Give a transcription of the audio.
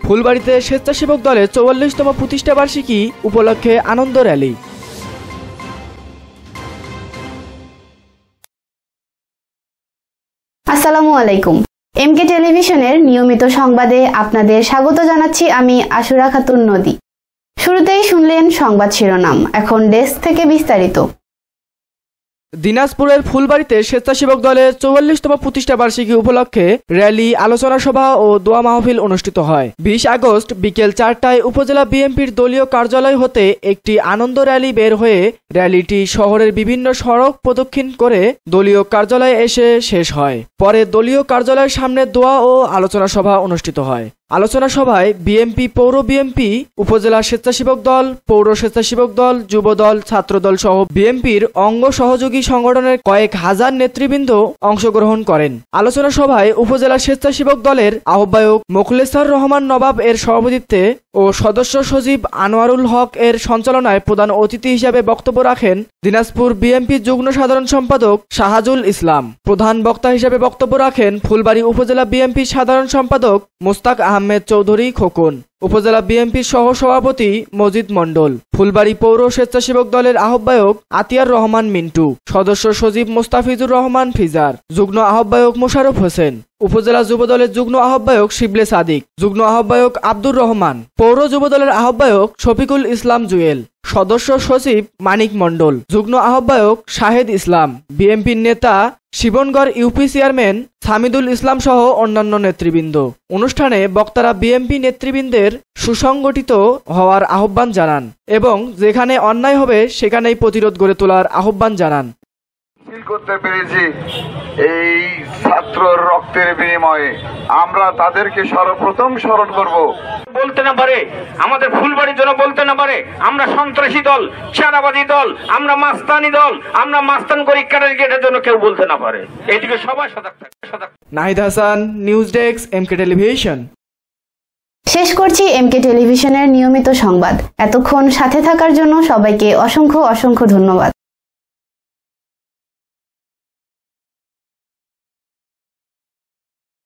ফুলবাড়ীতে স্বেচ্ছাসেবক দলের ৪৪তম প্রতিষ্ঠা বার্ষিকী উপলক্ষে আনন্দ র্যালি। আসসালামু আলাইকুম। এমকে টেলিভিশনের নিয়মিত সংবাদে আপনাদের স্বাগত জানাচ্ছি আমি আশুরা খাতুন নদী। শুরুতেই শুনলেন সংবাদ শিরোনাম, এখন ডেস্ক থেকে বিস্তারিত। দিনাজপুরের ফুলবাড়ীতে স্বেচ্ছাসেবক দলের ৪৪তম প্রতিষ্ঠা বার্ষিকী উপলক্ষে র্যালি, আলোচনা সভা ও দোয়া মাহফিল অনুষ্ঠিত হয়। ২০ আগস্ট বিকেল ৪টায় উপজেলা বিএনপির দলীয় কার্যালয় হতে একটি আনন্দ র্যালি বের হয়ে র্যালিটি শহরের বিভিন্ন সড়ক প্রদক্ষিণ করে দলীয় কার্যালয়ে এসে শেষ হয়। পরে দলীয় কার্যালয়ের সামনে দোয়া ও আলোচনা সভা অনুষ্ঠিত হয়। আলোচনা সভায় বিএনপি, পৌর বিএনপি, উপজেলা স্বেচ্ছাসেবক দল, পৌর স্বেচ্ছাসেবক দল, যুবদল, ছাত্রদল সহ বিএনপির অঙ্গ সহযোগী সংগঠনের কয়েক হাজার নেতৃবৃন্দ অংশগ্রহণ করেন। আলোচনা সভায় উপজেলা স্বেচ্ছাসেবক দলের আহ্বায়ক মোখলেছার রহমান নবাব এর সভাপতিত্বে ও সদস্য সচিব আনোয়ারুল হক এর সঞ্চালনায় প্রধান অতিথি হিসেবে বক্তব্য রাখেন দিনাজপুর বিএনপি যুগ্ম সাধারণ সম্পাদক শাহাজুল ইসলাম। প্রধান বক্তা হিসেবে বক্তব্য রাখেন ফুলবাড়ী উপজেলা বিএনপি সাধারণ সম্পাদক মোস্তাক আহমেদ চৌধুরী খোকন, উপজেলা বিএনপির সহ সভাপতি মজিদ মণ্ডল, ফুলবাড়ী পৌর স্বেচ্ছাসেবক দলের আহ্বায়ক আতিয়ার রহমান মিন্টু, সদস্য সচিব মোস্তাফিজুর রহমান ফিজার, যুগ্ম আহ্বায়ক মোশাররফ হোসেন, উপজেলা যুবদলের যুগ্ম আহ্বায়ক শিবলে সাদিক, যুগ্ম আহ্বায়ক আব্দুর রহমান, পৌর যুবদলের আহ্বায়ক শফিকুল ইসলাম জুয়েল, সদস্য সচিব মানিক মণ্ডল, যুগ্ম আহ্বায়ক শাহেদ ইসলাম, বিএনপির নেতা শিবনগড় ইউপি চেয়ারম্যান সামিদুল ইসলাম সহ অন্যান্য নেতৃবৃন্দ। অনুষ্ঠানে বক্তারা বিএনপি নেতৃবৃন্দের সুসংগঠিত হওয়ার আহ্বান জানান এবং যেখানে অন্যায় হবে সেখানেই প্রতিরোধ গড়ে তোলার আহ্বান জানান। করতে পেরেছি এই ছাত্র রক্তের বিনিময়ে, আমরা তাদেরকে সর্বপ্রথম স্মরণ করব। বলতে না পারে, আমাদের ফুলবাড়ির জন্য বলতে না পারে আমরা সন্ত্রাসী দল, চাঁদাবাজি দল, আমরা মাস্তানি দল, আমরা মাস্তান করি ক্যাডার জন্য কেউ বলতে না পারে। এইদিকে সবাই সজাগ থাকে। Nahid Hasan, news desk, MK television. শেষ করছি এমকে টেলিভিশনের নিয়মিত সংবাদ। এতক্ষণ সাথে থাকার জন্য সবাইকে অসংখ্য ধন্যবাদ।